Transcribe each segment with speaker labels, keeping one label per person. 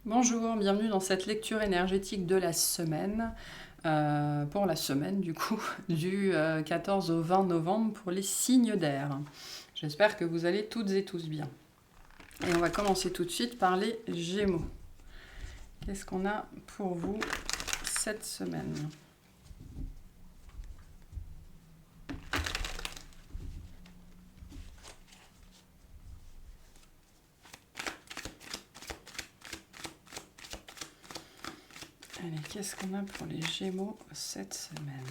Speaker 1: Bonjour, bienvenue dans cette lecture énergétique de la semaine, pour la semaine du coup, du 14 au 20 novembre pour les signes d'air. J'espère que vous allez toutes et tous bien. Et on va commencer tout de suite par les Gémeaux. Qu'est-ce qu'on a pour vous cette semaine ? Allez, qu'est-ce qu'on a pour les Gémeaux cette semaine ?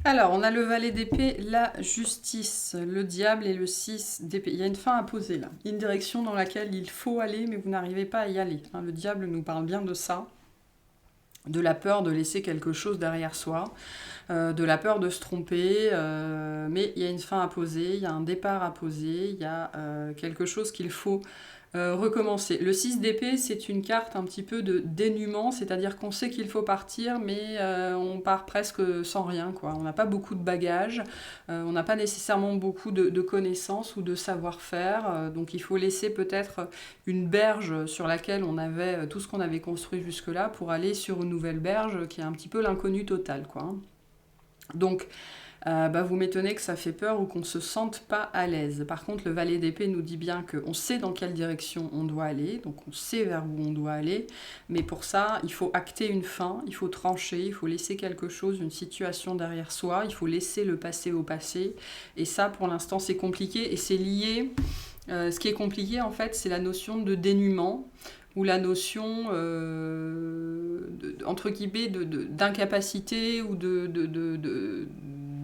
Speaker 1: Alors, on a le valet d'épée, la justice, le diable et le 6 d'épée. Il y a une fin à poser là, une direction dans laquelle il faut aller, mais vous n'arrivez pas à y aller. Le diable nous parle bien de ça, de la peur de laisser quelque chose derrière soi, de la peur de se tromper, mais il y a une fin à poser, il y a un départ à poser, il y a quelque chose qu'il faut recommencer. Le 6 d'épée, c'est une carte un petit peu de dénuement, c'est-à-dire qu'on sait qu'il faut partir, mais on part presque sans rien, quoi. On n'a pas beaucoup de bagages, on n'a pas nécessairement beaucoup de connaissances ou de savoir-faire, donc il faut laisser peut-être une berge sur laquelle on avait tout ce qu'on avait construit jusque-là pour aller sur une nouvelle berge qui est un petit peu l'inconnu total, quoi. Donc, vous m'étonnez que ça fait peur ou qu'on ne se sente pas à l'aise. Par contre, le valet d'épée nous dit bien qu'on sait dans quelle direction on doit aller, donc on sait vers où on doit aller, mais pour ça, il faut acter une fin, il faut trancher, il faut laisser quelque chose, une situation derrière soi, il faut laisser le passé au passé, et ça, pour l'instant, c'est compliqué, et c'est lié... ce qui est compliqué, en fait, c'est la notion de dénuement, ou la notion, entre guillemets, d'incapacité ou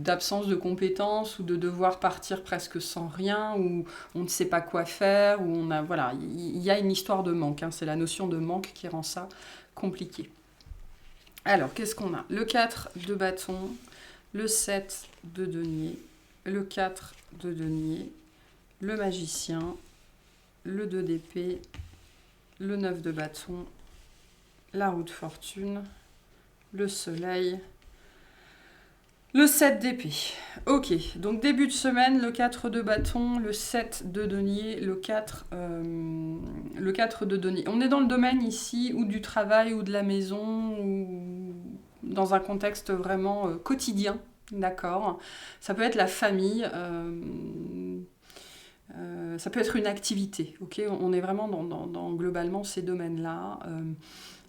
Speaker 1: d'absence de compétences ou de devoir partir presque sans rien, ou on ne sait pas quoi faire, ou on a, voilà, il y a une histoire de manque, hein, c'est la notion de manque qui rend ça compliqué. Alors, qu'est-ce qu'on a ? Le 4 de bâton, le 7 de denier, le 4 de denier, le magicien, le 2 d'épée, le 9 de bâton, la roue de fortune, le soleil, le 7 d'épée. Ok, donc début de semaine, le 4 de bâton, le 7 de denier, le 4 de denier. On est dans le domaine ici, ou du travail, ou de la maison, ou dans un contexte vraiment quotidien, d'accord ? Ça peut être la famille, ça peut être une activité, ok ? On est vraiment dans globalement ces domaines-là.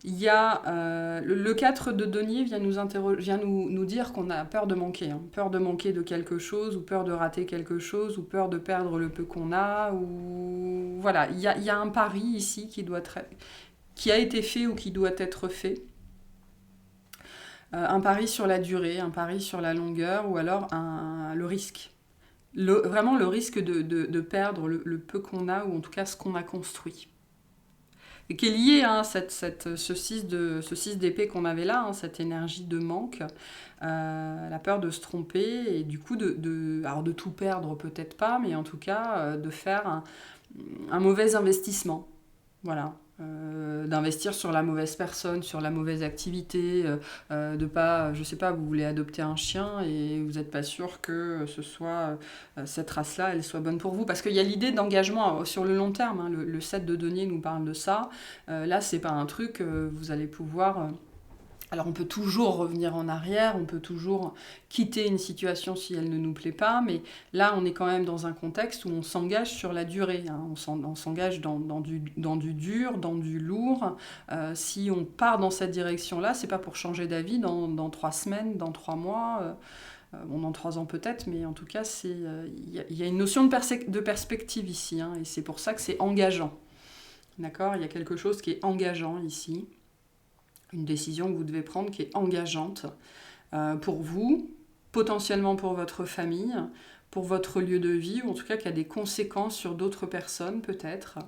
Speaker 1: Il y a le 4 de denier vient nous dire qu'on a peur de manquer, hein. Peur de manquer de quelque chose, ou peur de rater quelque chose, ou peur de perdre le peu qu'on a, ou voilà, il y a un pari ici qui a été fait ou qui doit être fait. Un pari sur la durée, un pari sur la longueur, ou alors le risque. Vraiment le risque de perdre le peu qu'on a, ou en tout cas ce qu'on a construit. Et qui est lié à ce 6 d'épée qu'on avait là, hein, cette énergie de manque, la peur de se tromper, et du coup alors de tout perdre peut-être pas, mais en tout cas de faire un mauvais investissement. Voilà. D'investir sur la mauvaise personne, sur la mauvaise activité, de pas, je sais pas, vous voulez adopter un chien et vous n'êtes pas sûr que ce soit cette race-là, elle soit bonne pour vous, parce qu'il y a l'idée d'engagement sur le long terme, hein, le 7 de denier nous parle de ça. Là, c'est pas un truc, vous allez pouvoir... alors on peut toujours revenir en arrière, on peut toujours quitter une situation si elle ne nous plaît pas, mais là on est quand même dans un contexte où on s'engage sur la durée, hein. On s'engage dans du dur, dans du lourd. Si on part dans cette direction-là, c'est pas pour changer d'avis dans 3 semaines, dans 3 mois, dans 3 ans peut-être, mais en tout cas il y a une notion de perspective ici, hein, et c'est pour ça que c'est engageant. D'accord ? Il y a quelque chose qui est engageant ici. Une décision que vous devez prendre qui est engageante pour vous, potentiellement pour votre famille, pour votre lieu de vie, ou en tout cas qui a des conséquences sur d'autres personnes peut-être,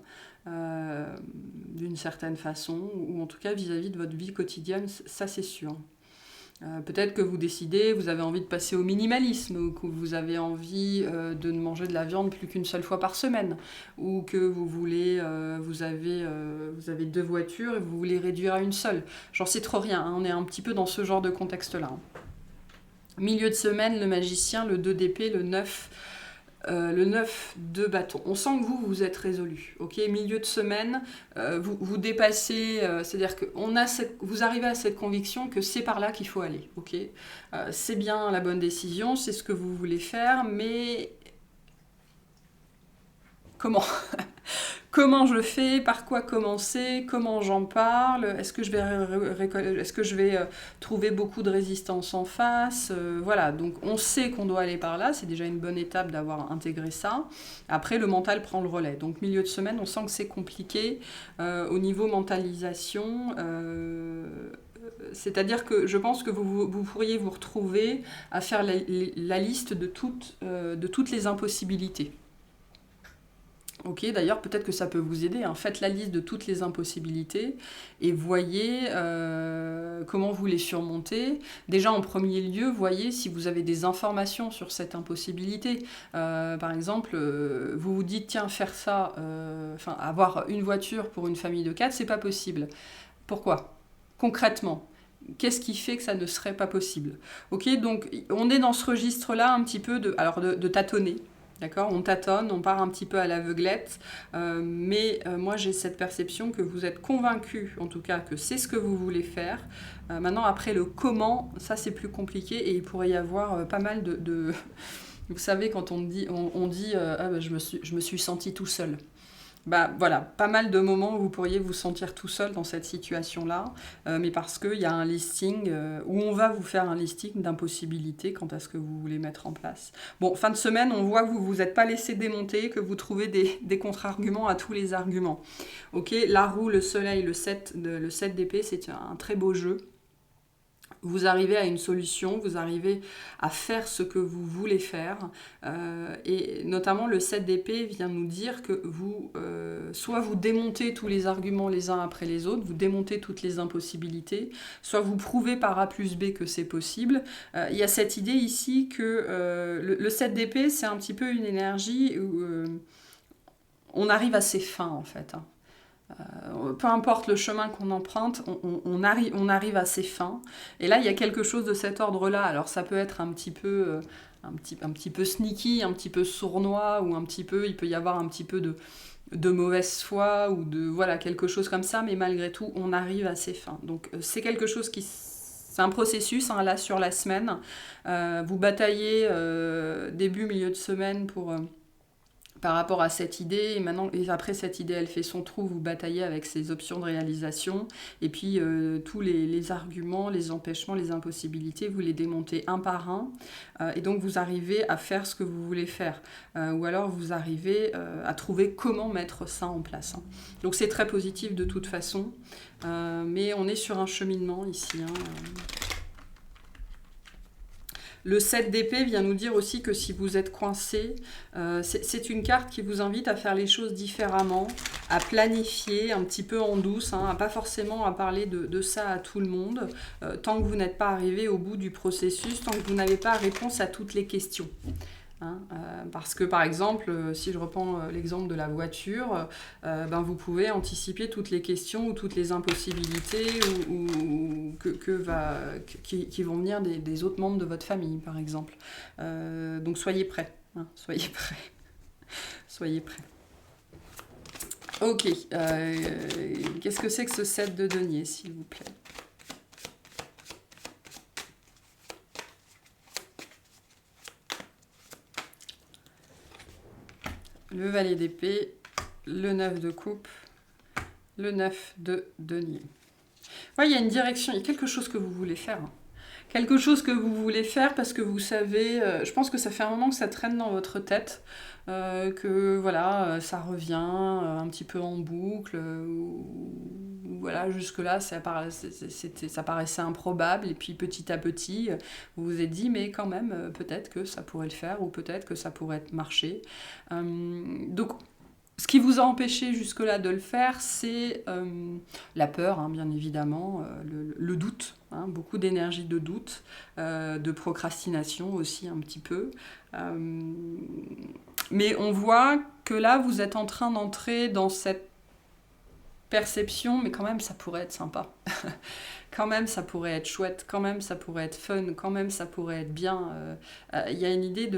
Speaker 1: d'une certaine façon, ou en tout cas vis-à-vis de votre vie quotidienne, ça c'est sûr. Peut-être que vous décidez, vous avez envie de passer au minimalisme, ou que vous avez envie de ne manger de la viande plus qu'une seule fois par semaine, ou que vous voulez, vous avez 2 voitures et vous voulez réduire à une seule. J'en sais trop rien, hein, on est un petit peu dans ce genre de contexte-là. Hein. Milieu de semaine, le magicien, le 2 d'épée, le 9 de bâton. On sent que vous êtes résolu. Ok, milieu de semaine, vous dépassez, c'est-à-dire que vous arrivez à cette conviction que c'est par là qu'il faut aller. Ok, c'est bien la bonne décision, c'est ce que vous voulez faire, mais comment comment je fais, par quoi commencer, comment j'en parle, est-ce que je vais trouver beaucoup de résistance en face, voilà, donc on sait qu'on doit aller par là, c'est déjà une bonne étape d'avoir intégré ça. Après, le mental prend le relais. Donc milieu de semaine, on sent que c'est compliqué au niveau mentalisation. C'est-à-dire que je pense que vous pourriez vous retrouver à faire la liste de toutes les impossibilités. Ok, d'ailleurs, peut-être que ça peut vous aider. Hein. Faites la liste de toutes les impossibilités et voyez comment vous les surmontez. Déjà, en premier lieu, voyez si vous avez des informations sur cette impossibilité. Par exemple, vous vous dites, tiens, faire ça, avoir une voiture pour une famille de 4, c'est pas possible. Pourquoi ? Concrètement, qu'est-ce qui fait que ça ne serait pas possible ? Ok, donc on est dans ce registre-là un petit peu de tâtonner. D'accord, on tâtonne, on part un petit peu à l'aveuglette, mais moi j'ai cette perception que vous êtes convaincu, en tout cas, que c'est ce que vous voulez faire. Maintenant, après le comment, ça c'est plus compliqué et il pourrait y avoir pas mal de... Vous savez, quand on dit ah, bah, je me suis senti tout seul. Bah voilà, pas mal de moments où vous pourriez vous sentir tout seul dans cette situation-là, mais parce qu'il y a un listing où on va vous faire un listing d'impossibilités quant à ce que vous voulez mettre en place. Bon, fin de semaine, on voit que vous ne vous êtes pas laissé démonter, que vous trouvez des contre-arguments à tous les arguments. Ok, la roue, le soleil, le 7 d'épée, c'est un très beau jeu. Vous arrivez à une solution, vous arrivez à faire ce que vous voulez faire. Et notamment, le 7 d'épée vient nous dire que soit vous démontez tous les arguments les uns après les autres, vous démontez toutes les impossibilités, soit vous prouvez par A plus B que c'est possible. Il y a cette idée ici que le 7 d'épée, c'est un petit peu une énergie où on arrive à ses fins, en fait. Peu importe le chemin qu'on emprunte, on arrive à ses fins. Et là, il y a quelque chose de cet ordre-là. Alors, ça peut être un petit peu sneaky, un petit peu sournois, ou il peut y avoir un petit peu de mauvaise foi, ou voilà, quelque chose comme ça, mais malgré tout, on arrive à ses fins. Donc, c'est quelque chose c'est un processus, hein, là, sur la semaine. Vous bataillez début, milieu de semaine par rapport à cette idée, et après cette idée elle fait son trou, vous bataillez avec ces options de réalisation, et puis tous les arguments, les empêchements, les impossibilités, vous les démontez un par un, et donc vous arrivez à faire ce que vous voulez faire, ou alors vous arrivez à trouver comment mettre ça en place. Hein. Donc c'est très positif de toute façon, mais on est sur un cheminement ici. Hein. Le 7 d'épée vient nous dire aussi que si vous êtes coincé, c'est une carte qui vous invite à faire les choses différemment, à planifier un petit peu en douce, hein, à pas forcément à parler de ça à tout le monde, tant que vous n'êtes pas arrivé au bout du processus, tant que vous n'avez pas réponse à toutes les questions. Hein, parce que par exemple, si je reprends l'exemple de la voiture, vous pouvez anticiper toutes les questions ou toutes les impossibilités qui vont venir des autres membres de votre famille, par exemple. Donc soyez prêts. Hein, soyez prêts. Soyez prêts. Ok. Qu'est-ce que c'est que ce 7 de denier, s'il vous plaît ? Le valet d'épée, le 9 de coupe, le 9 de denier. Ouais, il y a une direction, il y a quelque chose que vous voulez faire. Hein. Quelque chose que vous voulez faire parce que vous savez, je pense que ça fait un moment que ça traîne dans votre tête, que voilà, ça revient un petit peu en boucle, voilà, jusque-là, ça paraissait improbable, et puis petit à petit, vous vous êtes dit, mais quand même, peut-être que ça pourrait le faire, ou peut-être que ça pourrait marcher. Donc, Ce qui vous a empêché jusque-là de le faire, c'est la peur, hein, bien évidemment, le doute, hein, beaucoup d'énergie de doute, de procrastination aussi un petit peu. Euh, mais on voit que là, vous êtes en train d'entrer dans cette perception, mais quand même, ça pourrait être sympa. Quand même, ça pourrait être chouette. Quand même, ça pourrait être fun. Quand même, ça pourrait être bien. Il y a une idée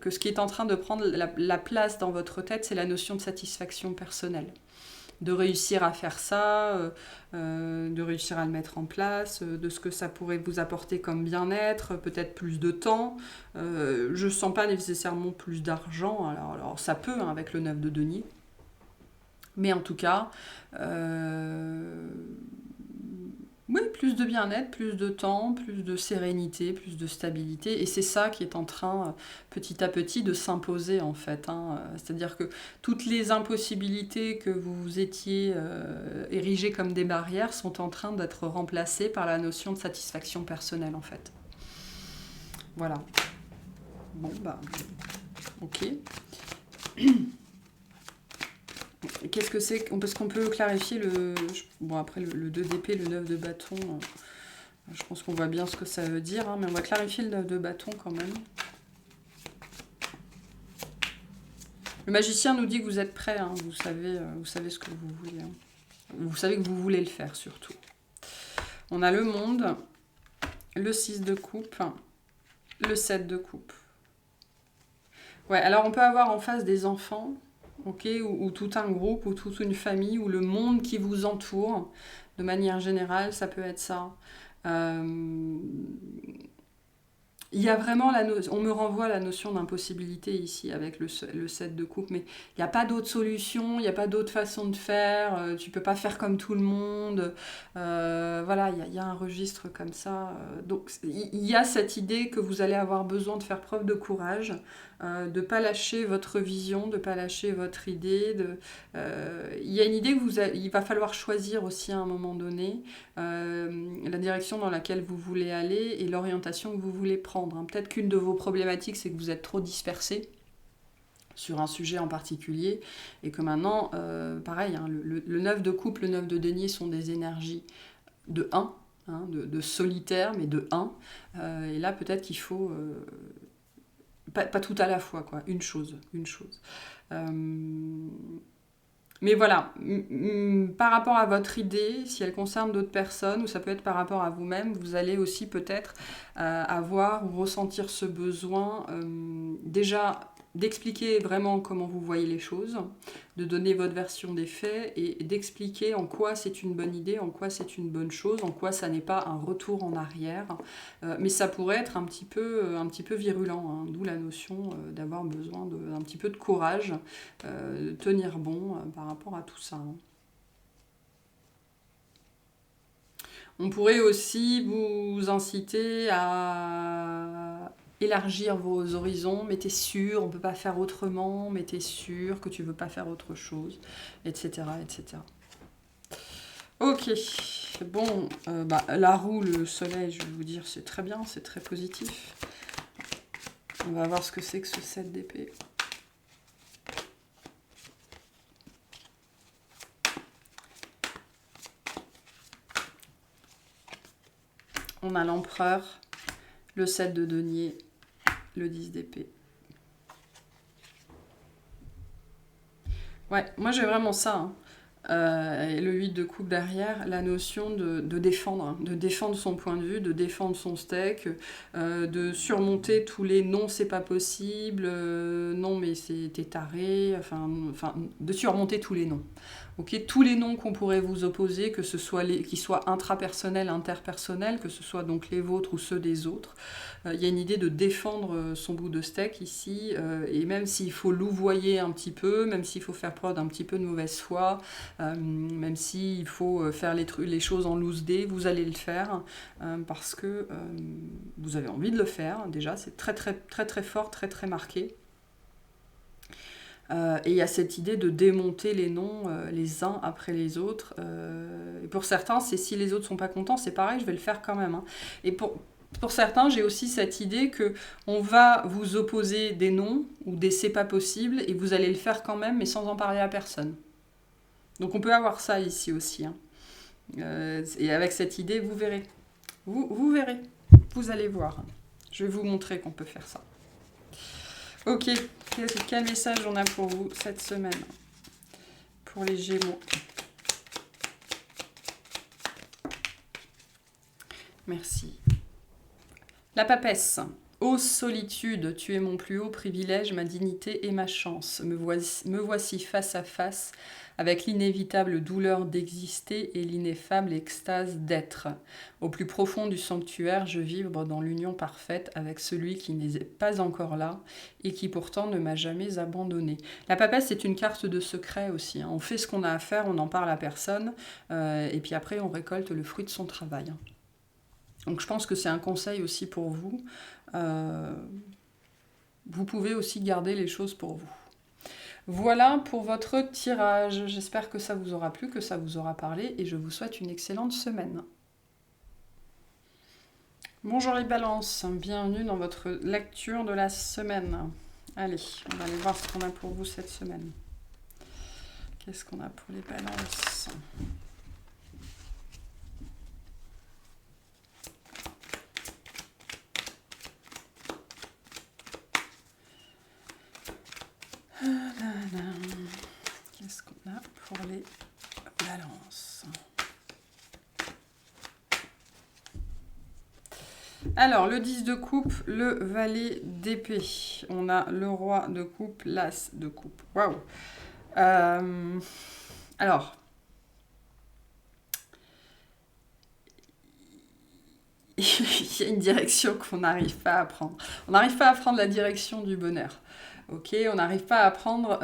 Speaker 1: que ce qui est en train de prendre la place dans votre tête, c'est la notion de satisfaction personnelle. De réussir à faire ça, de réussir à le mettre en place, de ce que ça pourrait vous apporter comme bien-être, peut-être plus de temps. Je ne sens pas nécessairement plus d'argent. Alors ça peut, hein, avec le 9 de denier. Mais en tout cas, oui, plus de bien-être, plus de temps, plus de sérénité, plus de stabilité. Et c'est ça qui est en train, petit à petit, de s'imposer, en fait, hein. C'est-à-dire que toutes les impossibilités que vous étiez érigées comme des barrières sont en train d'être remplacées par la notion de satisfaction personnelle, en fait. Voilà. Bon, bah, ok. Qu'est-ce que c'est? Parce qu'on peut clarifier le... Bon, après, le 2 d'épée, le 9 de bâton, je pense qu'on voit bien ce que ça veut dire, hein, mais on va clarifier le 9 de bâton quand même. Le magicien nous dit que vous êtes prêt, hein, vous savez ce que vous voulez. Hein. Vous savez que vous voulez le faire, surtout. On a le monde, le 6 de coupe, le 7 de coupe. Ouais, alors on peut avoir en face des enfants... Okay, ou tout un groupe, ou toute une famille, ou le monde qui vous entoure, de manière générale, ça peut être ça. Il y a vraiment on me renvoie à la notion d'impossibilité ici avec le 7 de coupe, mais il n'y a pas d'autre solution, il n'y a pas d'autre façon de faire, tu peux pas faire comme tout le monde, voilà, il y a un registre comme ça. Donc il y a cette idée que vous allez avoir besoin de faire preuve de courage, de ne pas lâcher votre vision, de ne pas lâcher votre idée. Il y a une idée il va falloir choisir aussi à un moment donné la direction dans laquelle vous voulez aller et l'orientation que vous voulez prendre. Peut-être qu'une de vos problématiques, c'est que vous êtes trop dispersé sur un sujet en particulier et que maintenant, pareil, hein, le 9 de coupe, le 9 de denier sont des énergies de 1, hein, de solitaire, mais de 1. Et là, peut-être qu'il faut... pas tout à la fois, quoi. Une chose. Mais voilà, par rapport à votre idée, si elle concerne d'autres personnes, ou ça peut être par rapport à vous-même, vous allez aussi peut-être avoir ou ressentir ce besoin déjà d'expliquer vraiment comment vous voyez les choses, de donner votre version des faits et d'expliquer en quoi c'est une bonne idée, en quoi c'est une bonne chose, en quoi ça n'est pas un retour en arrière. Mais ça pourrait être un petit peu virulent, hein, d'où la notion d'avoir besoin d'un petit peu de courage, de tenir bon par rapport à tout ça. Hein. On pourrait aussi vous inciter à élargir vos horizons, mais t'es sûr, on ne peut pas faire autrement, mais t'es sûr que tu ne veux pas faire autre chose, etc. etc. Ok, bon, la roue, le soleil, je vais vous dire, c'est très bien, c'est très positif. On va voir ce que c'est que ce 7 d'épée. On a l'empereur, le 7 de denier, le 10 d'épée. Ouais, moi j'ai vraiment ça. Hein. Et le 8 de coupe derrière, la notion de défendre son point de vue, de défendre son steak, de surmonter tous les non c'est pas possible, non mais t'es taré, enfin, de surmonter tous les non. Okay, tous les noms qu'on pourrait vous opposer, que ce soit qu'ils soient intrapersonnels, interpersonnels, que ce soit donc les vôtres ou ceux des autres, il y a une idée de défendre son bout de steak ici, et même s'il faut louvoyer un petit peu, même s'il faut faire preuve d'un petit peu de mauvaise foi, même s'il faut faire les choses en loose day, vous allez le faire, parce que vous avez envie de le faire, déjà, c'est très très très très fort, très très marqué. Et il y a cette idée de démonter les noms les uns après les autres. Et pour certains, c'est si les autres sont pas contents, c'est pareil, je vais le faire quand même. Hein. Et Pour certains, j'ai aussi cette idée que on va vous opposer des non ou des c'est pas possible et vous allez le faire quand même, mais sans en parler à personne. Donc on peut avoir ça ici aussi. Hein. Et avec cette idée, vous verrez. Vous verrez. Vous allez voir. Je vais vous montrer qu'on peut faire ça. Ok, quel message on a pour vous cette semaine? Pour les Gémeaux. Merci. La papesse. Ô solitude, tu es mon plus haut privilège, ma dignité et ma chance. Me voici face à face avec l'inévitable douleur d'exister et l'ineffable extase d'être. Au plus profond du sanctuaire, je vibre dans l'union parfaite avec celui qui n'est pas encore là et qui pourtant ne m'a jamais abandonné. La papesse, c'est une carte de secret aussi. Hein. On fait ce qu'on a à faire, on n'en parle à personne, et puis après on récolte le fruit de son travail. Donc je pense que c'est un conseil aussi pour vous. Vous pouvez aussi garder les choses pour vous. Voilà pour votre tirage. J'espère que ça vous aura plu, que ça vous aura parlé et je vous souhaite une excellente semaine. Bonjour les balances, bienvenue dans votre lecture de la semaine. Allez, on va aller voir ce qu'on a pour vous cette semaine. Qu'est-ce qu'on a pour les balances ? Qu'est-ce qu'on a pour les balances? Alors, le 10 de coupe, le valet d'épée. On a le roi de coupe, l'as de coupe. Waouh! Alors, il y a une direction qu'on n'arrive pas à prendre. On n'arrive pas à prendre la direction du bonheur. Ok, on n'arrive pas à prendre,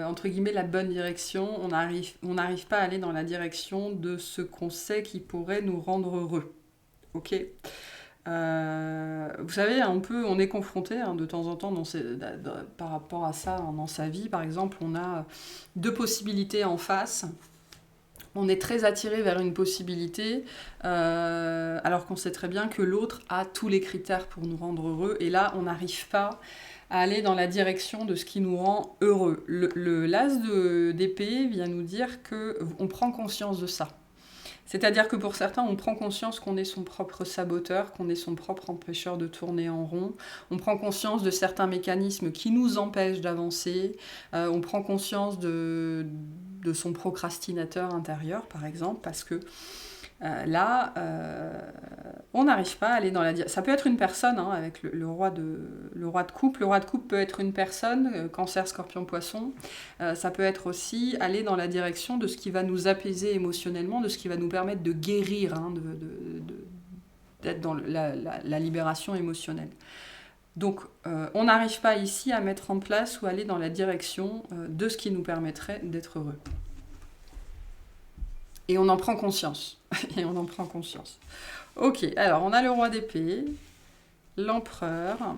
Speaker 1: entre guillemets, la bonne direction. On n'arrive pas à aller dans la direction de ce qu'on sait qui pourrait nous rendre heureux. Ok. Vous savez, on est confronté de temps en temps par rapport à ça dans sa vie. Par exemple, on a deux possibilités en face. On est très attiré vers une possibilité, alors qu'on sait très bien que l'autre a tous les critères pour nous rendre heureux. Et là, on n'arrive pas à aller dans la direction de ce qui nous rend heureux. Le l'as d'épée vient nous dire qu'on prend conscience de ça. C'est-à-dire que pour certains, on prend conscience qu'on est son propre saboteur, qu'on est son propre empêcheur de tourner en rond. On prend conscience de certains mécanismes qui nous empêchent d'avancer. On prend conscience de son procrastinateur intérieur, par exemple, parce que là, on n'arrive pas à aller dans la direction. Ça peut être une personne, hein, avec le roi de coupe. Le roi de coupe peut être une personne, cancer, scorpion, poisson. Ça peut être aussi aller dans la direction de ce qui va nous apaiser émotionnellement, de ce qui va nous permettre de guérir, hein, d'être dans la libération émotionnelle. Donc, on n'arrive pas ici à mettre en place ou aller dans la direction de ce qui nous permettrait d'être heureux. Et on en prend conscience. Et on en prend conscience. Ok, alors on a le roi d'épée, l'empereur,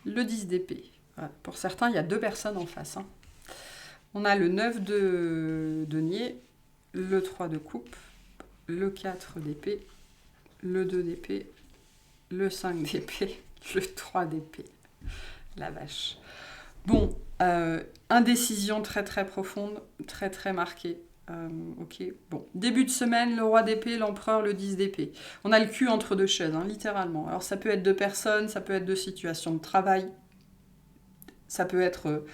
Speaker 1: le 10 d'épée. Voilà. Pour certains, il y a deux personnes en face. Hein. On a le 9 de denier, le 3 de coupe, le 4 d'épée, le 2 d'épée, le 5 d'épée, le 3 d'épée. La vache. Bon, indécision très très profonde, très très marquée. Ok, bon. Début de semaine, le roi d'épée, l'empereur, le 10 d'épée. On a le cul entre deux chaises, hein, littéralement. Alors ça peut être deux personnes, ça peut être deux situations de travail. Ça peut être...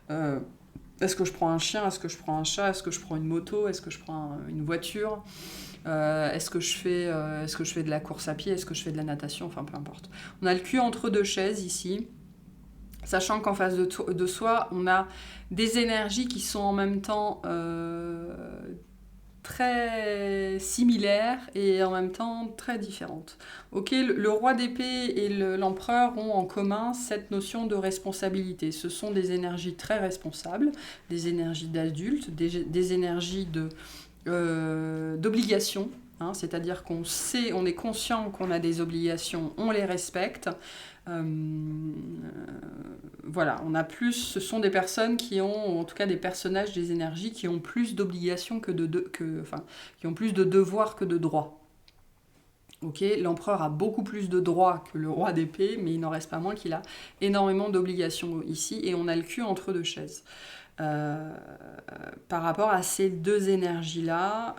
Speaker 1: est-ce que je prends un chien? Est-ce que je prends un chat? Est-ce que je prends une moto? Est-ce que je prends une voiture? Est-ce que je fais de la course à pied? Est-ce que je fais de la natation? Enfin, peu importe. On a le cul entre deux chaises ici. Sachant qu'en face de soi, on a des énergies qui sont en même temps très similaires et en même temps très différentes. Ok, le roi d'épée et l'empereur ont en commun cette notion de responsabilité. Ce sont des énergies très responsables, des énergies d'adultes, des énergies d'obligation. Hein, c'est-à-dire qu'on sait, on est conscient qu'on a des obligations, on les respecte. Voilà, on a plus, ce sont des personnes qui ont, en tout cas des personnages, des énergies qui ont plus d'obligations qui ont plus de devoirs que de droits. Ok, l'empereur a beaucoup plus de droits que le roi d'épée, mais il n'en reste pas moins qu'il a énormément d'obligations ici, et on a le cul entre deux chaises. Par rapport à ces deux énergies-là,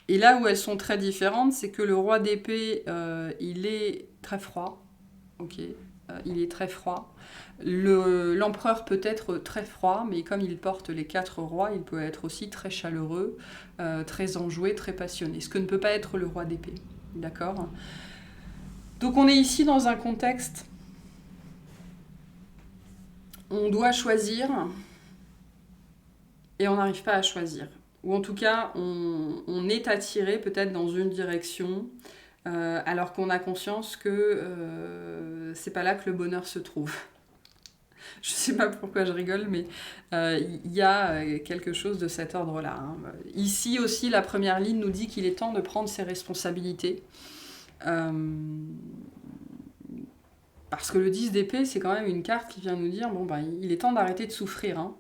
Speaker 1: et là où elles sont très différentes, c'est que le roi d'épée, il est très froid, ok, il est très froid. L'empereur peut être très froid, mais comme il porte les 4 rois, il peut être aussi très chaleureux, très enjoué, très passionné. Ce que ne peut pas être le roi d'épée. D'accord? Donc on est ici dans un contexte où on doit choisir et on n'arrive pas à choisir. Ou en tout cas, on est attiré peut-être dans une direction, alors qu'on a conscience que c'est pas là que le bonheur se trouve. Je sais pas pourquoi je rigole, mais il y a quelque chose de cet ordre-là. Hein. Ici aussi, la première ligne nous dit qu'il est temps de prendre ses responsabilités. Parce que le 10 d'épée, c'est quand même une carte qui vient nous dire, bon, ben, il est temps d'arrêter de souffrir. Hein.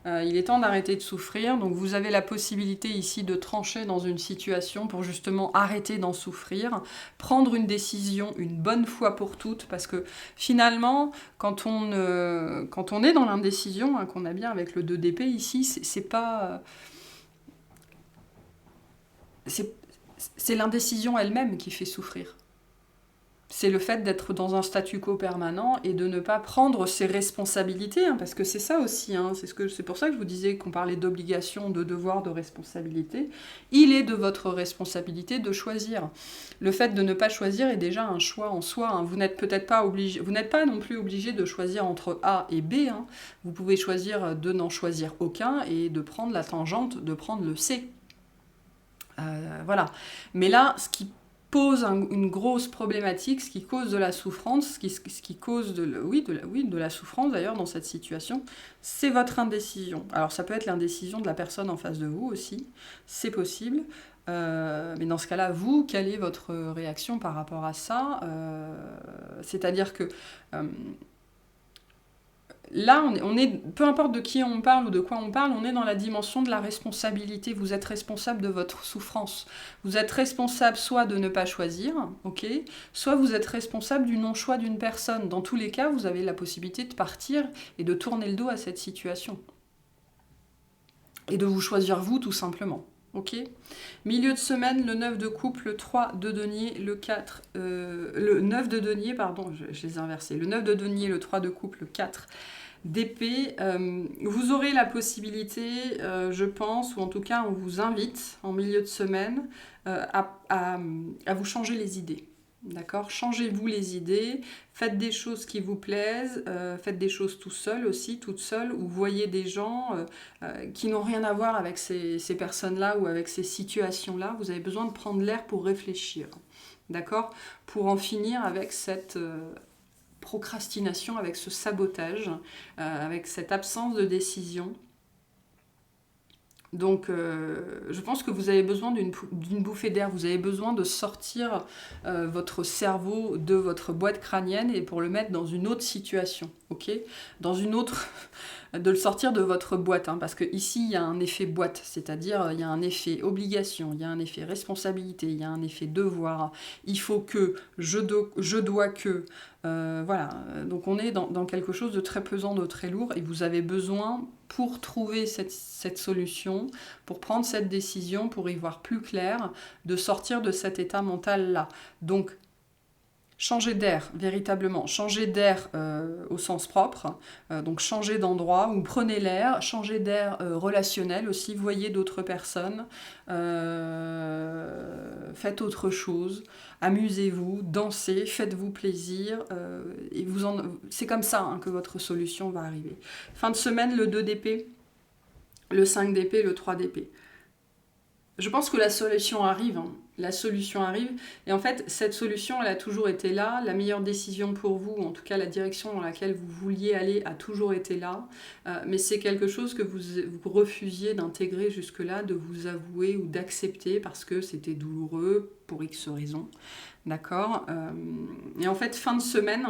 Speaker 1: Il est temps d'arrêter de souffrir. Donc vous avez la possibilité ici de trancher dans une situation pour justement arrêter d'en souffrir, prendre une décision une bonne fois pour toutes, parce que finalement, quand on est dans l'indécision, hein, qu'on a bien avec le 2 d'épée ici, c'est pas... c'est l'indécision elle-même qui fait souffrir. C'est le fait d'être dans un statu quo permanent et de ne pas prendre ses responsabilités, hein, parce que c'est ça aussi, hein, c'est pour ça que je vous disais qu'on parlait d'obligation, de devoir, de responsabilité. Il est de votre responsabilité de choisir. Le fait de ne pas choisir est déjà un choix en soi. Hein. Vous n'êtes peut-être pas obligé, vous n'êtes pas non plus obligé de choisir entre A et B. Hein. Vous pouvez choisir de n'en choisir aucun et de prendre la tangente, de prendre le C. Voilà. Mais là, ce qui pose une grosse problématique, ce qui cause de la souffrance, ce qui cause de la souffrance d'ailleurs dans cette situation, c'est votre indécision. Alors ça peut être l'indécision de la personne en face de vous aussi, c'est possible. Mais dans ce cas-là, vous, quelle est votre réaction par rapport à ça? C'est-à-dire que là, peu importe de qui on parle ou de quoi on parle, on est dans la dimension de la responsabilité. Vous êtes responsable de votre souffrance. Vous êtes responsable soit de ne pas choisir, ok, soit vous êtes responsable du non-choix d'une personne. Dans tous les cas, vous avez la possibilité de partir et de tourner le dos à cette situation. Et de vous choisir vous, tout simplement. Ok. Milieu de semaine, le 9 de coupe, le 3 de denier, le 4... le 9 de denier, pardon, je les ai inversés. Le 9 de denier, le 3 de coupe, le 4 d'épée. Vous aurez la possibilité, je pense, ou en tout cas on vous invite en milieu de semaine à vous changer les idées. D'accord? Changez-vous les idées, faites des choses qui vous plaisent, faites des choses tout seul aussi, toute seule, ou voyez des gens qui n'ont rien à voir avec ces personnes-là ou avec ces situations-là. Vous avez besoin de prendre l'air pour réfléchir. D'accord? Pour en finir avec cette procrastination, avec ce sabotage, avec cette absence de décision. Donc, je pense que vous avez besoin d'une bouffée d'air, vous avez besoin de sortir votre cerveau de votre boîte crânienne et pour le mettre dans une autre situation, ok? Dans une autre... de le sortir de votre boîte, hein, parce qu'ici, il y a un effet boîte, c'est-à-dire il y a un effet obligation, il y a un effet responsabilité, il y a un effet devoir, il faut que, je dois que... voilà, donc on est dans quelque chose de très pesant, de très lourd, et vous avez besoin, pour trouver cette solution, pour prendre cette décision, pour y voir plus clair, de sortir de cet état mental-là. Donc, changer d'air, véritablement, changer d'air au sens propre, donc changer d'endroit, ou prenez l'air, changer d'air relationnel aussi, voyez d'autres personnes, faites autre chose, amusez-vous, dansez, faites-vous plaisir, et c'est comme ça hein, que votre solution va arriver. Fin de semaine, le 2 d'épée, le 5 d'épée, le 3 d'épée. Je pense que la solution arrive, hein. La solution arrive, et en fait, cette solution, elle a toujours été là, la meilleure décision pour vous, en tout cas la direction dans laquelle vous vouliez aller a toujours été là, mais c'est quelque chose que vous refusiez d'intégrer jusque-là, de vous avouer ou d'accepter, parce que c'était douloureux, pour X raisons, d'accord? Et en fait, fin de semaine...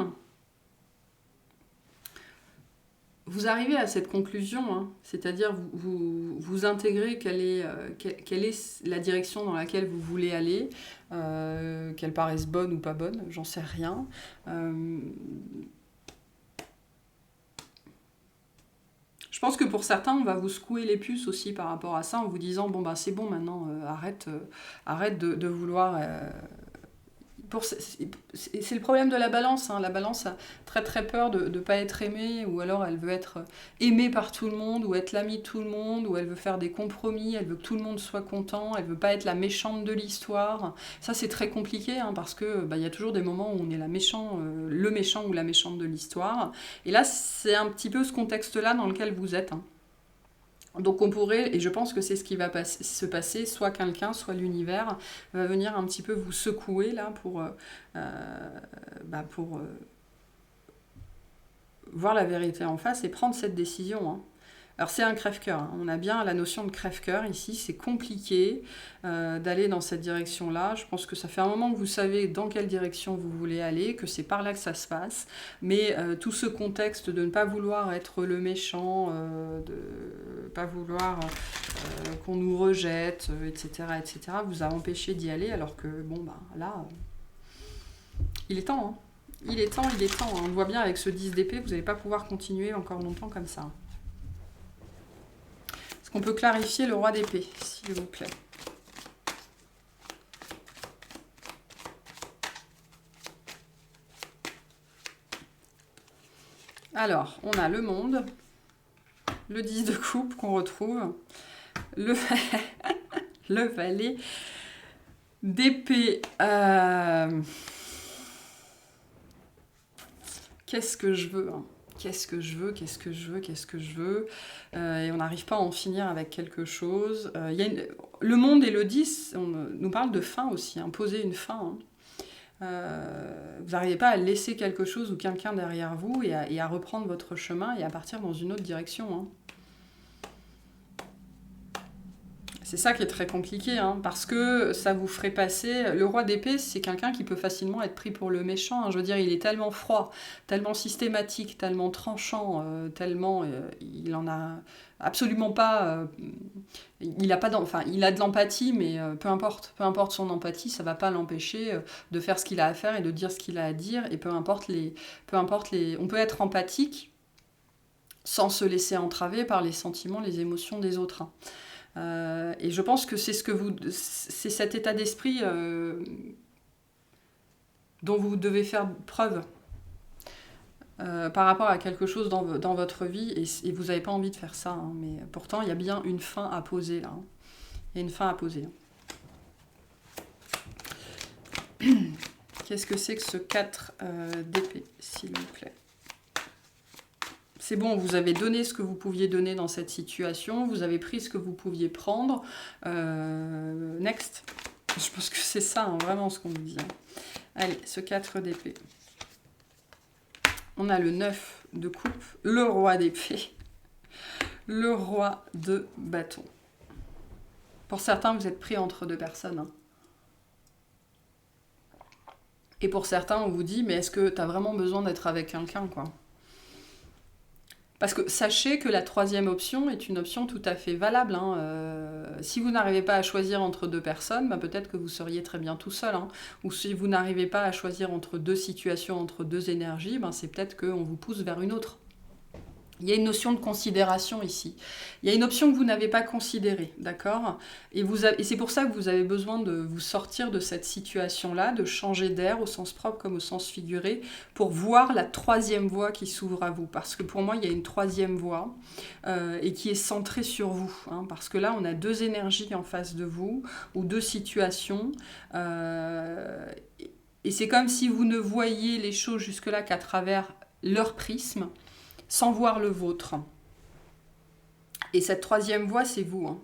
Speaker 1: vous arrivez à cette conclusion, hein, c'est-à-dire vous intégrez quelle est la direction dans laquelle vous voulez aller, qu'elle paraisse bonne ou pas bonne, j'en sais rien. Je pense que pour certains, on va vous secouer les puces aussi par rapport à ça, en vous disant, bon bah c'est bon maintenant, arrête de vouloir... c'est le problème de la balance, hein. La balance a très très peur de ne pas être aimée, ou alors elle veut être aimée par tout le monde, ou être l'amie de tout le monde, ou elle veut faire des compromis, elle veut que tout le monde soit content, elle veut pas être la méchante de l'histoire. Ça c'est très compliqué, hein, parce que y a toujours des moments où on est le méchant ou la méchante de l'histoire. Et là c'est un petit peu ce contexte-là dans lequel vous êtes, hein. Donc on pourrait, et je pense que c'est ce qui va se passer, soit quelqu'un, soit l'univers va venir un petit peu vous secouer là pour voir la vérité en face et prendre cette décision, hein. Alors c'est un crève-cœur, hein. On a bien la notion de crève-cœur ici, c'est compliqué d'aller dans cette direction-là. Je pense que ça fait un moment que vous savez dans quelle direction vous voulez aller, que c'est par là que ça se passe, mais tout ce contexte de ne pas vouloir être le méchant, de ne pas vouloir qu'on nous rejette, etc., vous a empêché d'y aller, alors que bon, là, il est temps, hein. Il est temps, hein. On le voit bien avec ce 10 d'épée, vous n'allez pas pouvoir continuer encore longtemps comme ça. Est-ce qu'on peut clarifier le roi d'épée, s'il vous plaît? Alors, on a le monde, le 10 de coupe qu'on retrouve, le valet d'épée. Qu'est-ce que je veux, hein? Qu'est-ce que je veux et on n'arrive pas à en finir avec quelque chose. Le monde et le 10 nous parlent de fin aussi, hein, poser une fin, hein. Vous n'arrivez pas à laisser quelque chose ou quelqu'un derrière vous et à reprendre votre chemin et à partir dans une autre direction, hein. C'est ça qui est très compliqué, hein, parce que ça vous ferait passer... Le roi d'épée, c'est quelqu'un qui peut facilement être pris pour le méchant, hein. Je veux dire, il est tellement froid, tellement systématique, tellement tranchant, il en a absolument pas... il a de l'empathie, mais peu importe son empathie, ça va pas l'empêcher de faire ce qu'il a à faire et de dire ce qu'il a à dire, et peu importe les... On peut être empathique sans se laisser entraver par les sentiments, les émotions des autres, hein. Et je pense que c'est cet état d'esprit dont vous devez faire preuve par rapport à quelque chose dans votre vie, et vous n'avez pas envie de faire ça, hein, mais pourtant il y a bien une fin à poser là, hein. Il y a une fin à poser. Qu'est-ce que c'est que ce 4 d'épée, s'il vous plaît? C'est bon, vous avez donné ce que vous pouviez donner dans cette situation, vous avez pris ce que vous pouviez prendre. Next. Je pense que c'est ça, hein, vraiment ce qu'on nous dit, hein. Allez, ce 4 d'épée. On a le 9 de coupe, le roi d'épée, le roi de bâton. Pour certains, vous êtes pris entre deux personnes, hein. Et pour certains, on vous dit, mais est-ce que tu as vraiment besoin d'être avec quelqu'un, quoi? Parce que sachez que la troisième option est une option tout à fait valable, hein. Si vous n'arrivez pas à choisir entre deux personnes, peut-être que vous seriez très bien tout seul, hein. Ou si vous n'arrivez pas à choisir entre deux situations, entre deux énergies, c'est peut-être qu'on vous pousse vers une autre. Il y a une notion de considération ici. Il y a une option que vous n'avez pas considérée, d'accord ? Et c'est pour ça que vous avez besoin de vous sortir de cette situation-là, de changer d'air au sens propre comme au sens figuré, pour voir la troisième voie qui s'ouvre à vous. Parce que pour moi, il y a une troisième voie et qui est centrée sur vous, hein, parce que là, on a deux énergies en face de vous, ou deux situations. Et c'est comme si vous ne voyiez les choses jusque-là qu'à travers leur prisme, sans voir le vôtre. Et cette troisième voie, c'est vous, hein.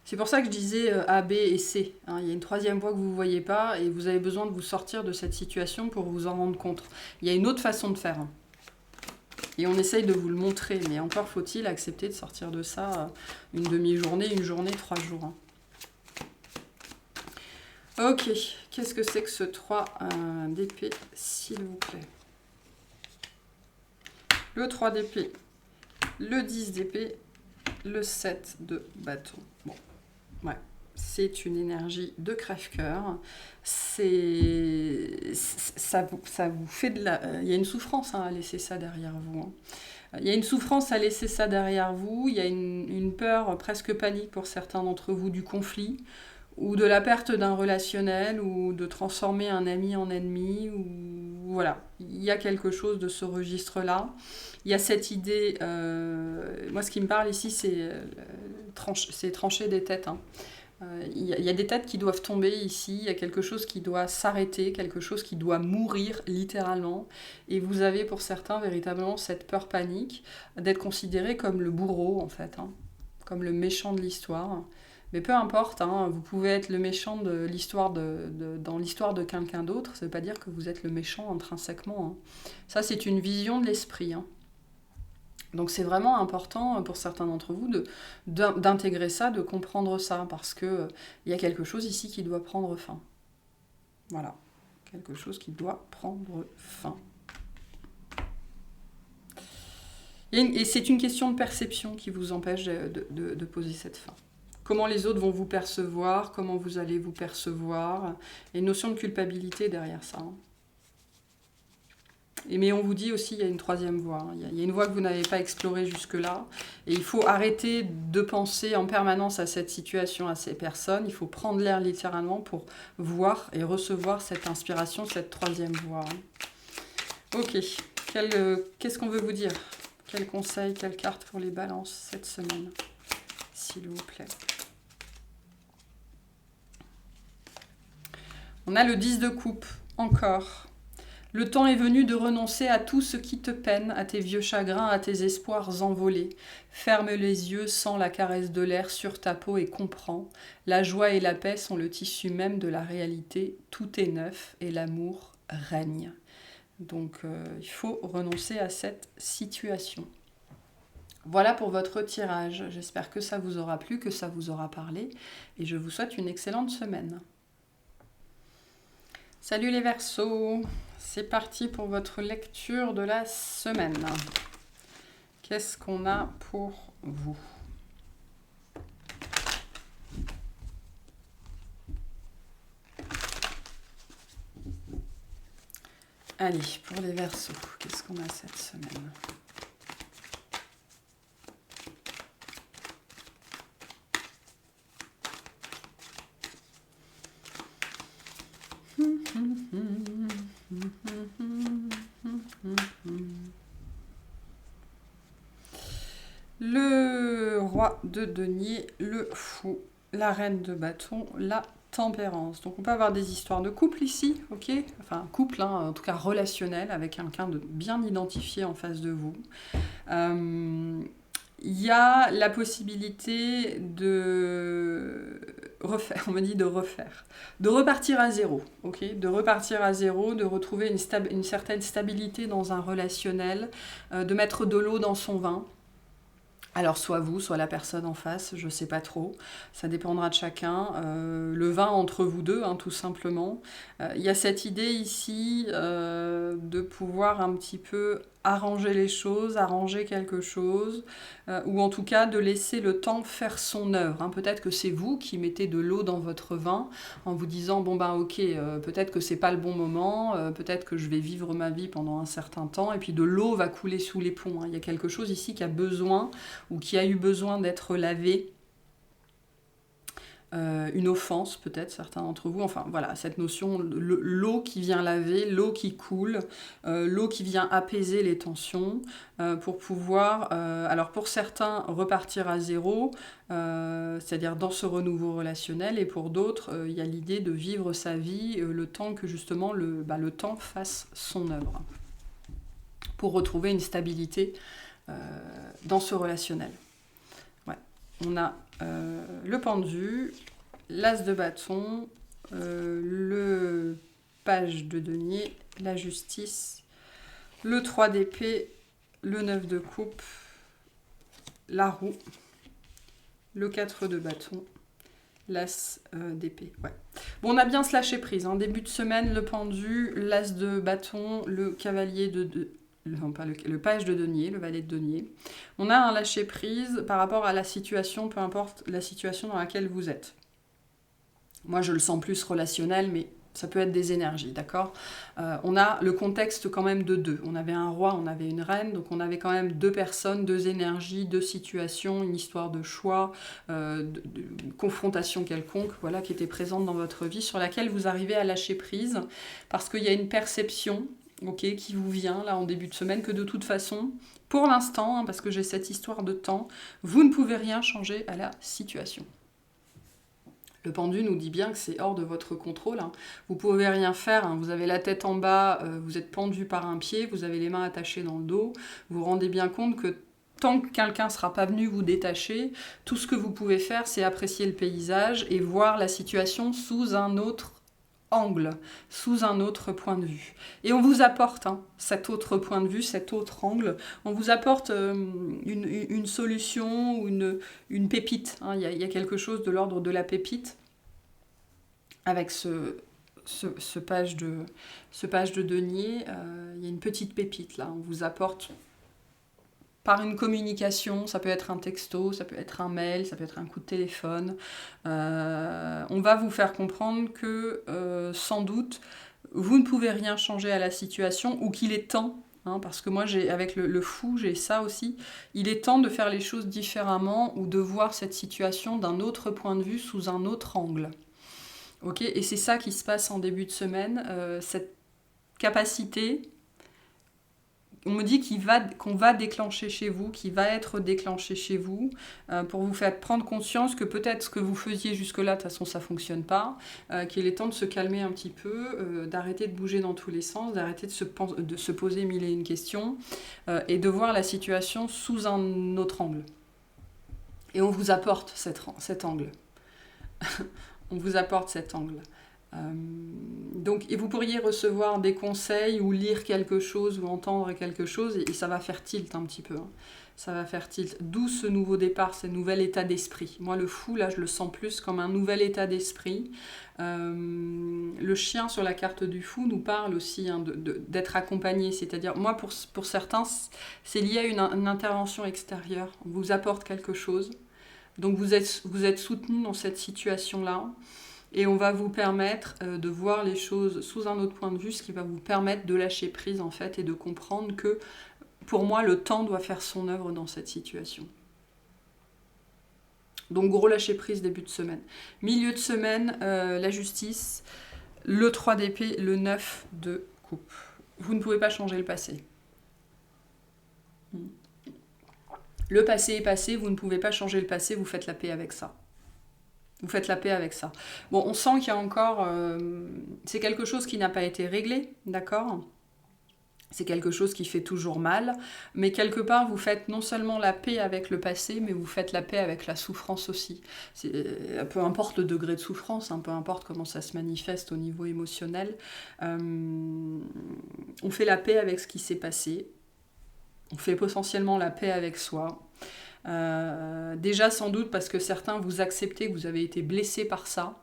Speaker 1: C'est pour ça que je disais A, B et C, hein. Il y a une troisième voie que vous ne voyez pas et vous avez besoin de vous sortir de cette situation pour vous en rendre compte. Il y a une autre façon de faire, hein. Et on essaye de vous le montrer, mais encore faut-il accepter de sortir de ça une demi-journée, une journée, 3 jours, hein. Ok, qu'est-ce que c'est que ce 3 d'épée, s'il vous plaît? Le 3 d'épée. le 10 d'épée, le 7 de bâton. Bon, ouais. C'est une énergie de crève-cœur. Ça vous fait de la... Il y a une souffrance à laisser ça derrière vous. Hein. Il y a une souffrance à laisser ça derrière vous. Il y a une peur presque panique pour certains d'entre vous du conflit ou de la perte d'un relationnel ou de transformer un ami en ennemi. Ou... Voilà, il y a quelque chose de ce registre-là. Il y a cette idée... moi, ce qui me parle ici, c'est trancher des têtes. Hein. Il y a des têtes qui doivent tomber ici, il y a quelque chose qui doit s'arrêter, quelque chose qui doit mourir littéralement. Et vous avez pour certains véritablement cette peur panique d'être considéré comme le bourreau en fait, hein, comme le méchant de l'histoire. Mais peu importe, hein, vous pouvez être le méchant de l'histoire dans l'histoire de quelqu'un d'autre, ça ne veut pas dire que vous êtes le méchant intrinsèquement. Hein. Ça c'est une vision de l'esprit. Hein. Donc c'est vraiment important pour certains d'entre vous d'intégrer ça, de comprendre ça, parce qu'il y a quelque chose ici qui doit prendre fin. Voilà, quelque chose qui doit prendre fin. Et c'est une question de perception qui vous empêche de poser cette fin. Comment les autres vont vous percevoir, comment vous allez vous percevoir, et une notion de culpabilité derrière ça. Hein. Mais on vous dit aussi, il y a une troisième voie. Il y a une voie que vous n'avez pas explorée jusque-là. Et il faut arrêter de penser en permanence à cette situation, à ces personnes. Il faut prendre l'air littéralement pour voir et recevoir cette inspiration, cette troisième voie. Ok, qu'est-ce qu'on veut vous dire? Quel conseil, quelle carte pour les balances cette semaine, s'il vous plaît? On a le 10 de coupe, encore. Le temps est venu de renoncer à tout ce qui te peine, à tes vieux chagrins, à tes espoirs envolés. Ferme les yeux, sens la caresse de l'air sur ta peau et comprends. La joie et la paix sont le tissu même de la réalité. Tout est neuf et l'amour règne. Donc il faut renoncer à cette situation. Voilà pour votre tirage. J'espère que ça vous aura plu, que ça vous aura parlé. Et je vous souhaite une excellente semaine. Salut les Verseaux, c'est parti pour votre lecture de la semaine. Qu'est-ce qu'on a pour vous? Allez, pour les Verseaux, qu'est-ce qu'on a cette semaine? Le roi de denier, le fou, la reine de bâton, la tempérance. Donc on peut avoir des histoires de couple ici, ok? Enfin couple, hein, en tout cas relationnel, avec quelqu'un de bien identifié en face de vous. Il y a la possibilité de refaire, on me dit de refaire, de repartir à zéro, ok? De repartir à zéro, de retrouver une certaine stabilité dans un relationnel, de mettre de l'eau dans son vin. Alors soit vous, soit la personne en face, je ne sais pas trop, ça dépendra de chacun. Le vin entre vous deux, hein, tout simplement. Il y a cette idée ici de pouvoir un petit peu arranger les choses, arranger quelque chose, ou en tout cas de laisser le temps faire son œuvre. Hein. Peut-être que c'est vous qui mettez de l'eau dans votre vin en vous disant bon ben ok, peut-être que c'est pas le bon moment, peut-être que je vais vivre ma vie pendant un certain temps, et puis de l'eau va couler sous les ponts. Hein. Il y a quelque chose ici qui a besoin ou qui a eu besoin d'être lavé. Une offense peut-être, certains d'entre vous, enfin voilà, cette notion, l'eau qui vient laver, l'eau qui coule, l'eau qui vient apaiser les tensions, pour pouvoir, alors pour certains, repartir à zéro, c'est-à-dire dans ce renouveau relationnel, et pour d'autres, il y a l'idée de vivre sa vie, le temps que justement le temps fasse son œuvre, pour retrouver une stabilité dans ce relationnel. Ouais. On a le pendu, l'as de bâton, le page de denier, la justice, le 3 d'épée, le 9 de coupe, la roue, le 4 de bâton, l'as d'épée. Ouais. Bon, on a bien se lâcher prise. Hein. Début de semaine, le pendu, l'as de bâton, le cavalier de non, pas le page de denier, le valet de denier. On a un lâcher-prise par rapport à la situation, peu importe la situation dans laquelle vous êtes. Moi, je le sens plus relationnel, mais ça peut être des énergies, d'accord. On a le contexte quand même de deux. On avait un roi, on avait une reine, donc on avait quand même deux personnes, deux énergies, deux situations, une histoire de choix, de confrontation quelconque, voilà, qui était présente dans votre vie, sur laquelle vous arrivez à lâcher prise, parce qu'il y a une perception, ok, qui vous vient là en début de semaine, que de toute façon, pour l'instant, hein, parce que j'ai cette histoire de temps, vous ne pouvez rien changer à la situation. Le pendu nous dit bien que c'est hors de votre contrôle. Hein. Vous ne pouvez rien faire. Hein. Vous avez la tête en bas, vous êtes pendu par un pied, vous avez les mains attachées dans le dos. Vous vous rendez bien compte que tant que quelqu'un ne sera pas venu vous détacher, tout ce que vous pouvez faire, c'est apprécier le paysage et voir la situation sous un autre angle, sous un autre point de vue. Et on vous apporte cet autre point de vue, cet autre angle. On vous apporte une solution ou une pépite. Il y a quelque chose de l'ordre de la pépite avec ce page de denier. Il y a une petite pépite là. On vous apporte par une communication, ça peut être un texto, ça peut être un mail, ça peut être un coup de téléphone. On va vous faire comprendre que, sans doute, vous ne pouvez rien changer à la situation ou qu'il est temps, parce que moi, avec le fou, j'ai ça aussi, il est temps de faire les choses différemment ou de voir cette situation d'un autre point de vue, sous un autre angle. Okay, et c'est ça qui se passe en début de semaine, cette capacité. On me dit qu'on va déclencher chez vous, qu'il va être déclenché chez vous, pour vous faire prendre conscience que peut-être ce que vous faisiez jusque-là, de toute façon ça ne fonctionne pas, qu'il est temps de se calmer un petit peu, d'arrêter de bouger dans tous les sens, d'arrêter de se poser mille et une questions, et de voir la situation sous un autre angle. Et on vous apporte cet angle. On vous apporte cet angle. Donc, et vous pourriez recevoir des conseils ou lire quelque chose ou entendre quelque chose et ça va faire tilt un petit peu. Ça va faire tilt. D'où ce nouveau départ, ce nouvel état d'esprit. Moi, le fou, là, je le sens plus comme un nouvel état d'esprit. Le chien sur la carte du fou nous parle aussi d'être accompagné. C'est-à-dire, moi, pour certains, c'est lié à une intervention extérieure. On vous apporte quelque chose. Donc, vous êtes soutenu dans cette situation-là. Et on va vous permettre de voir les choses sous un autre point de vue, ce qui va vous permettre de lâcher prise en fait et de comprendre que pour moi le temps doit faire son œuvre dans cette situation. Donc gros lâcher prise début de semaine. Milieu de semaine, la justice, le 3 d'épée, le 9 de coupe. Vous ne pouvez pas changer le passé. Le passé est passé, vous ne pouvez pas changer le passé, vous faites la paix avec ça. Vous faites la paix avec ça. Bon, on sent qu'il y a encore... c'est quelque chose qui n'a pas été réglé, d'accord ? C'est quelque chose qui fait toujours mal. Mais quelque part, vous faites non seulement la paix avec le passé, mais vous faites la paix avec la souffrance aussi. Peu importe le degré de souffrance, peu importe comment ça se manifeste au niveau émotionnel, on fait la paix avec ce qui s'est passé. On fait potentiellement la paix avec soi. Déjà sans doute parce que certains vous acceptez que vous avez été blessé par ça,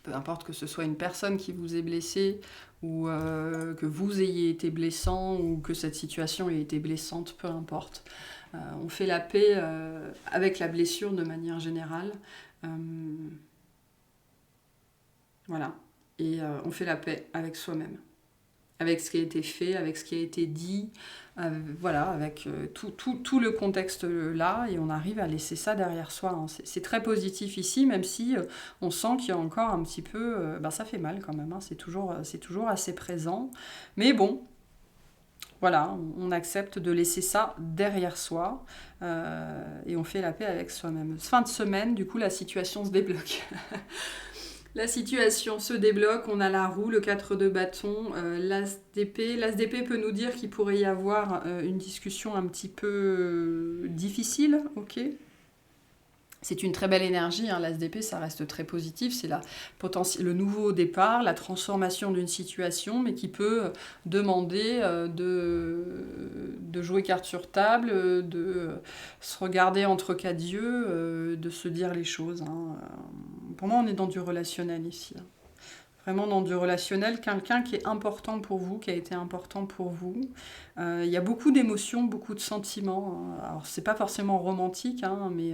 Speaker 1: peu importe que ce soit une personne qui vous ait blessé ou que vous ayez été blessant ou que cette situation ait été blessante, peu importe. On fait la paix avec la blessure de manière générale. Voilà. Et on fait la paix avec soi-même. Avec ce qui a été fait, avec ce qui a été dit, voilà, avec tout le contexte là, et on arrive à laisser ça derrière soi. C'est très positif ici, même si on sent qu'il y a encore un petit peu... ça fait mal quand même, c'est toujours assez présent. Mais bon, voilà, on accepte de laisser ça derrière soi, et on fait la paix avec soi-même. Fin de semaine, du coup, la situation se débloque. La situation se débloque, on a la roue, le 4 de bâton, l'as d'épée. L'as d'épée peut nous dire qu'il pourrait y avoir une discussion un petit peu difficile, ok ? C'est une très belle énergie, l'as d'épée, ça reste très positif, c'est le nouveau départ, la transformation d'une situation, mais qui peut demander de jouer carte sur table, de se regarder entre quatre yeux, de se dire les choses. Pour moi, on est dans du relationnel ici. Vraiment dans du relationnel, quelqu'un qui est important pour vous, qui a été important pour vous. Il y a beaucoup d'émotions, beaucoup de sentiments. Hein. Alors, c'est pas forcément romantique, hein, mais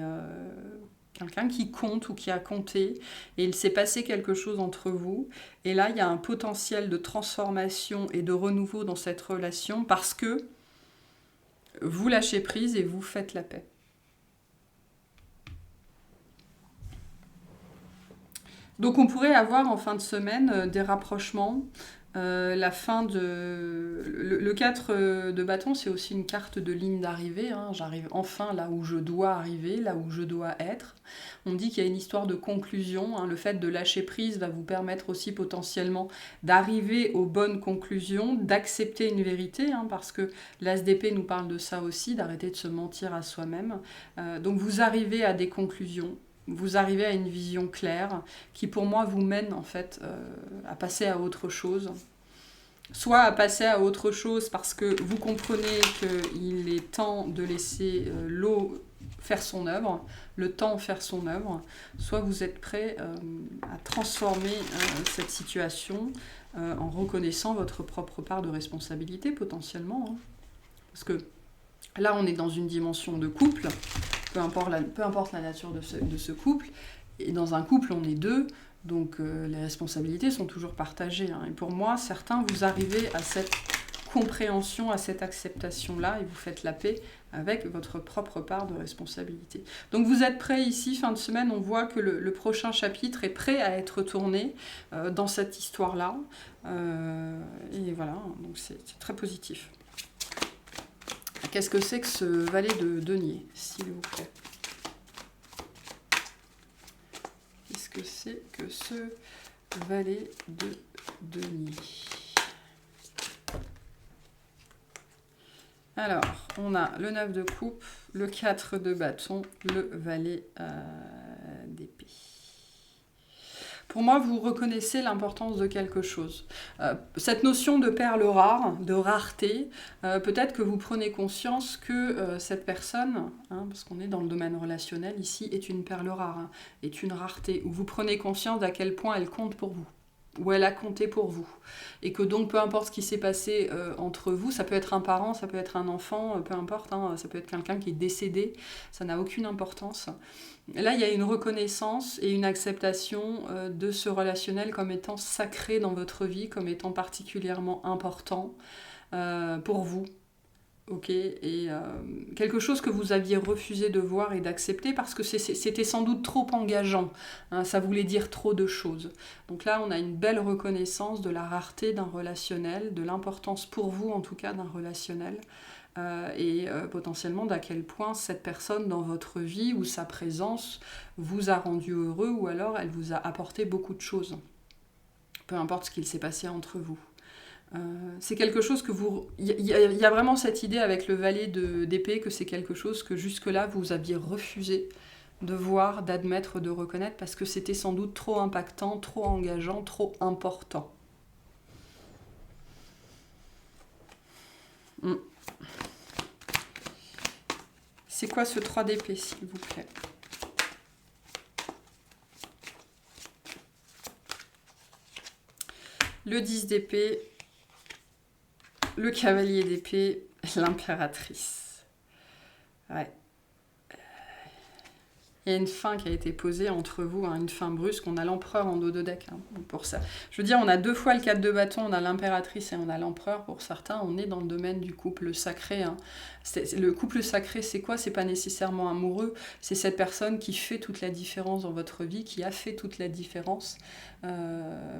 Speaker 1: quelqu'un qui compte ou qui a compté. Et il s'est passé quelque chose entre vous. Et là, il y a un potentiel de transformation et de renouveau dans cette relation parce que vous lâchez prise et vous faites la paix. Donc on pourrait avoir en fin de semaine des rapprochements. La fin de... Le 4 de bâton, c'est aussi une carte de ligne d'arrivée. Hein. J'arrive enfin là où je dois arriver, là où je dois être. On dit qu'il y a une histoire de conclusion. Hein. Le fait de lâcher prise va vous permettre aussi potentiellement d'arriver aux bonnes conclusions, d'accepter une vérité, hein, parce que l'As d'épée nous parle de ça aussi, d'arrêter de se mentir à soi-même. Donc vous arrivez à des conclusions. Vous arrivez à une vision claire qui pour moi vous mène en fait à passer à autre chose. Soit à passer à autre chose parce que vous comprenez qu'il est temps de laisser l'eau faire son œuvre, le temps faire son œuvre, soit vous êtes prêt à transformer cette situation en reconnaissant votre propre part de responsabilité potentiellement. Hein. Parce que là on est dans une dimension de couple, peu importe la nature de ce couple. Et dans un couple, on est deux, donc les responsabilités sont toujours partagées. Hein. Et pour moi, certains, vous arrivez à cette compréhension, à cette acceptation-là, et vous faites la paix avec votre propre part de responsabilité. Donc vous êtes prêts ici, fin de semaine, on voit que le prochain chapitre est prêt à être tourné dans cette histoire-là. Et voilà, donc c'est très positif. Qu'est-ce que c'est que ce valet de denier, s'il vous plaît? Qu'est-ce que c'est que ce valet de denier? Alors, on a le 9 de coupe, le 4 de bâton, le valet d'épée. Pour moi, vous reconnaissez l'importance de quelque chose. Cette notion de perle rare, de rareté, peut-être que vous prenez conscience que cette personne, hein, parce qu'on est dans le domaine relationnel ici, est une perle rare, hein, est une rareté, où vous prenez conscience d'à quel point elle compte pour vous, où elle a compté pour vous. Et que donc, peu importe ce qui s'est passé entre vous, ça peut être un parent, ça peut être un enfant, peu importe, hein, ça peut être quelqu'un qui est décédé, ça n'a aucune importance. Là, il y a une reconnaissance et une acceptation de ce relationnel comme étant sacré dans votre vie, comme étant particulièrement important pour vous. Ok, et quelque chose que vous aviez refusé de voir et d'accepter parce que c'était sans doute trop engageant, hein, ça voulait dire trop de choses. Donc là, on a une belle reconnaissance de la rareté d'un relationnel, de l'importance pour vous en tout cas d'un relationnel. Et potentiellement d'à quel point cette personne dans votre vie ou sa présence vous a rendu heureux ou alors elle vous a apporté beaucoup de choses. Peu importe ce qu'il s'est passé entre vous. C'est quelque chose que vous... Il y a vraiment cette idée avec le valet d'épée que c'est quelque chose que jusque-là vous aviez refusé de voir, d'admettre, de reconnaître parce que c'était sans doute trop impactant, trop engageant, trop important. C'est quoi ce 3 d'épée, s'il vous plaît? Le 10 d'épée, le cavalier d'épée, l'impératrice. Ouais. Il y a une fin qui a été posée entre vous, hein, une fin brusque. On a l'empereur en dos de deck hein, pour ça. Je veux dire, on a 2 fois le 4 de bâton, on a l'impératrice et on a l'empereur. Pour certains, on est dans le domaine du couple sacré. Hein. Le couple sacré, c'est quoi? C'est pas nécessairement amoureux. C'est cette personne qui fait toute la différence dans votre vie, qui a fait toute la différence.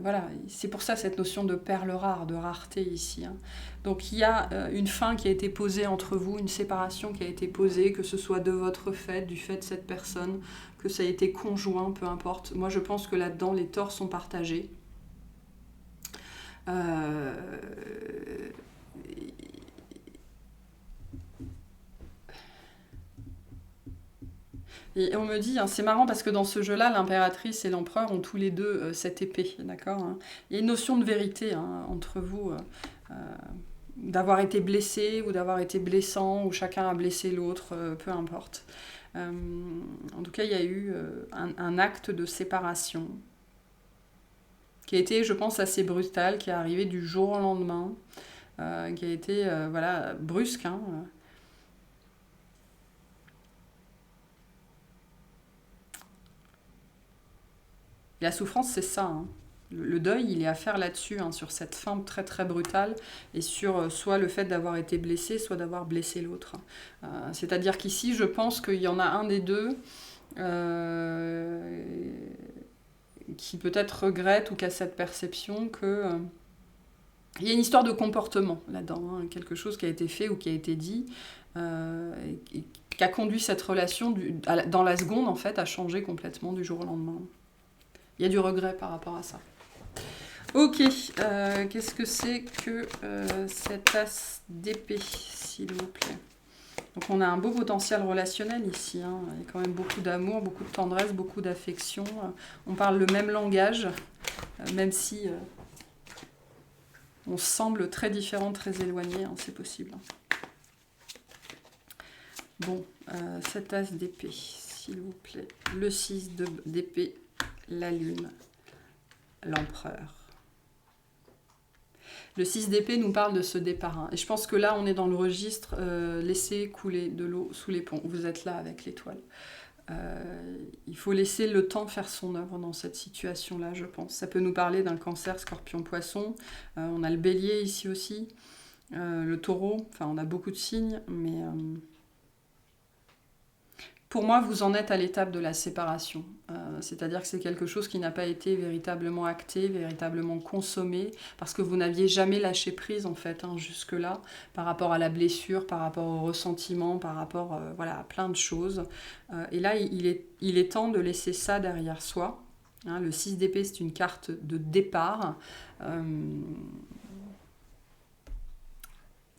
Speaker 1: Voilà, c'est pour ça cette notion de perle rare, de rareté ici. Hein. Donc il y a une fin qui a été posée entre vous, une séparation qui a été posée, que ce soit de votre fait, du fait de cette personne, que ça a été conjoint, peu importe. Moi je pense que là-dedans les torts sont partagés. Et on me dit, hein, c'est marrant parce que dans ce jeu-là, l'impératrice et l'empereur ont tous les deux cette épée, d'accord hein. Il y a une notion de vérité hein, entre vous, d'avoir été blessé ou d'avoir été blessant, ou chacun a blessé l'autre, peu importe. En tout cas, il y a eu un acte de séparation. qui a été, je pense, assez brutal, qui est arrivé du jour au lendemain, qui a été voilà, brusque. Hein. La souffrance, c'est ça. Hein. Le deuil, il est à faire là-dessus, hein, sur cette fin très très brutale, et sur soit le fait d'avoir été blessé, soit d'avoir blessé l'autre. C'est-à-dire qu'ici, je pense qu'il y en a un des deux qui peut-être regrette ou qui a cette perception que... il y a une histoire de comportement là-dedans, hein, quelque chose qui a été fait ou qui a été dit, qui a conduit cette relation dans la seconde, en fait, à changer complètement du jour au lendemain. Il y a du regret par rapport à ça. Ok, qu'est-ce que c'est que cet as d'épée, s'il vous plaît? Donc on a un beau potentiel relationnel ici, hein. Il y a quand même beaucoup d'amour, beaucoup de tendresse, beaucoup d'affection. On parle le même langage, même si on semble très différents, très éloignés, hein, c'est possible. Bon, cet as d'épée, s'il vous plaît. Le 6 d'épée, la lune, l'empereur. Le 6 d'épée nous parle de ce départ. Hein. Et je pense que là, on est dans le registre laisser couler de l'eau sous les ponts. Vous êtes là avec l'étoile. Il faut laisser le temps faire son œuvre dans cette situation-là, je pense. Ça peut nous parler d'un cancer, scorpion, poisson. On a le bélier ici aussi. Le taureau. Enfin, on a beaucoup de signes. Mais pour moi, vous en êtes à l'étape de la séparation. C'est-à-dire que c'est quelque chose qui n'a pas été véritablement acté, véritablement consommé, parce que vous n'aviez jamais lâché prise, en fait, hein, jusque-là, par rapport à la blessure, par rapport au ressentiment, par rapport voilà, à plein de choses. Et là, il est temps de laisser ça derrière soi. Hein, le 6 d'épée, c'est une carte de départ,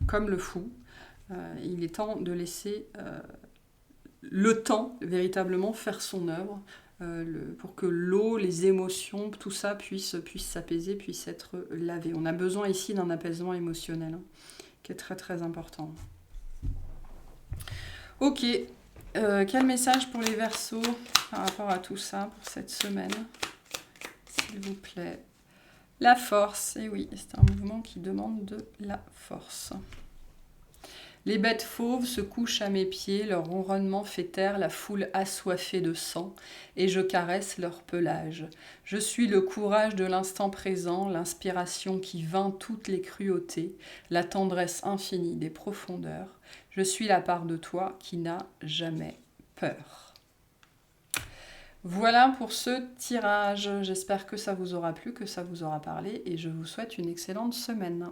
Speaker 1: comme le fou. Il est temps de laisser... le temps, véritablement, faire son œuvre, pour que l'eau, les émotions, tout ça puisse s'apaiser, puisse être lavé. On a besoin ici d'un apaisement émotionnel, hein, qui est très très important. Ok, quel message pour les Verseaux par rapport à tout ça, pour cette semaine, s'il vous plaît? La force, et oui, c'est un mouvement qui demande de la force. Les bêtes fauves se couchent à mes pieds, leur ronronnement fait taire la foule assoiffée de sang, et je caresse leur pelage. Je suis le courage de l'instant présent, l'inspiration qui vainc toutes les cruautés, la tendresse infinie des profondeurs. Je suis la part de toi qui n'a jamais peur. Voilà pour ce tirage. J'espère que ça vous aura plu, que ça vous aura parlé, et je vous souhaite une excellente semaine.